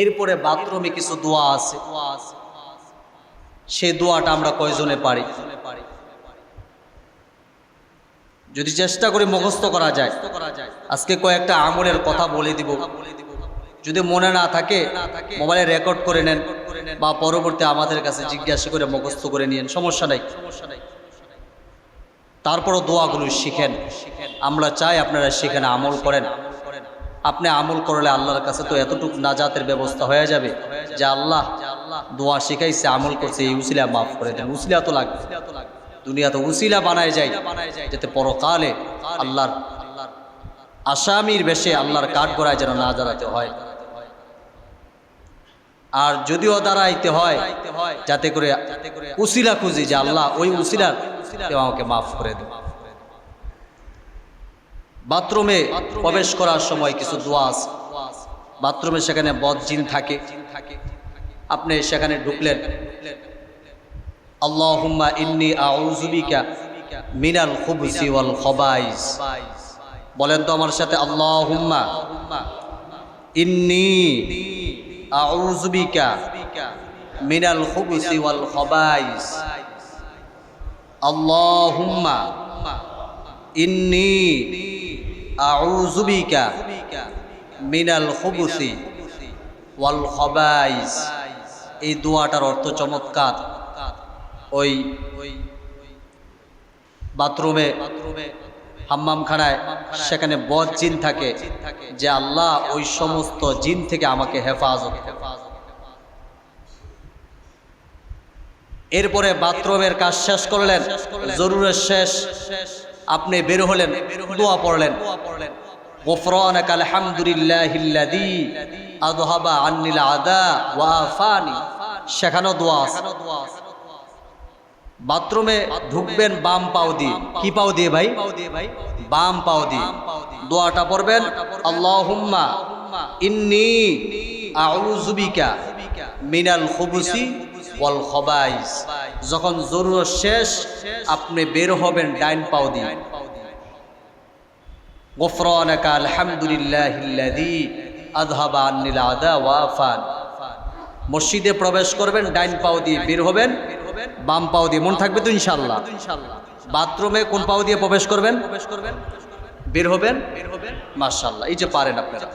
এরপরে বাথরুমে কিছু দোয়া আছে, সেই দোয়াটা আমরা কয়জনে পারি? যদি চেষ্টা করি মুখস্থ করা যায়। আজকে কয়েকটা আমলের কথা বলে দিব, যদি মনে না থাকে মোবাইলে রেকর্ড করে নেন বা পরবর্তী আমাদের কাছে জিজ্ঞাসা করে মুখস্থ করে নিয়েন, সমস্যা নাই। তারপরও দোয়াগুলো শিখেন। আমরা চাই আপনারা সেখানে আমল করেন। আপনি আমল করলে আল্লাহর কাছে তো এতটুকু নাজাতের ব্যবস্থা হয়ে যাবে যে আল্লাহ দোয়া শিখাইছে, আমল করছে, এই উসিলা মাফ করে দেন। উসিলা তো লাগবে, দুনিয়া তো উসিলা বানায় যায় যাতে পরকালে আল্লাহর আসামির বেশে আল্লাহর কাঠগড়ায় যেন না দাঁড়াতে হয়। আর যদিও দাঁড়াইতে হয় যাতে করে উসিলা খুঁজি যে আল্লাহ ওই উসিলার আমাকে মাফ করে দেন। বাথরুমে প্রবেশ করার সময় কিছু দোয়া আছে। বাথরুমে সেখানে বদজিন থাকে, আপনি সেখানে ঢুকলেন, আল্লাহুম্মা ইন্নী আউযু বিকা মিনাল খুবসি ওয়াল খবাইস। বলেন তো আমার সাথে, আল্লাহুম্মা ইন্নী আউযু বিকা মিনাল খুবসি ওয়াল খবাইস। আল্লাহুম্মা ইন্নী আউযু বিকা মিনাল খুবসি ওয়াল খবাইস। এই দোয়াটার অর্থ চমৎকার। ওই বাথরুমে হাম্মামখানায় সেখানে বদ জিন থাকে, যে আল্লাহ ওই সমস্ত জিন থেকে আমাকে হেফাজত। এরপরে বাথরুমের কাজ শেষ করলেন, জরুরের শেষ, আপনি বের হলেন, দোয়া পড়লেন, গুফরানাকা আলহামদুলিল্লাহিল্লাযী আযহাবা আন্নিল আদা ওয়া আফানি। সেখানেও দোয়া আছে। বাথরুমে ঢুকবেন বাম পাও দিয়ে। কি পাও দিয়ে ভাই? বাম পাও দিয়ে দোয়াটা পড়বেন, আল্লাহুম্মা ইন্নী আউযু বিকা মিনাল খুবুসি ওয়াল খবাইস। যখন জরুরত শেষ আপনি বের হবেন ডাইন পাও দিয়ে, গুফরানাকা আলহামদুলিল্লাহিল্লাযী আযহাবা আন্নিল আদা ওয়া আফান। মসজিদে প্রবেশ করবেন ডাইন পাও দিয়ে, বের হবেন বাম পাও দিয়ে। মন থাকবে তো ইনশাআল্লাহ? বাথরুমে কোন পাও দিয়ে প্রবেশ করবেন? বের হবেন মাশাআল্লাহ। এই যে পারেন আপনারা।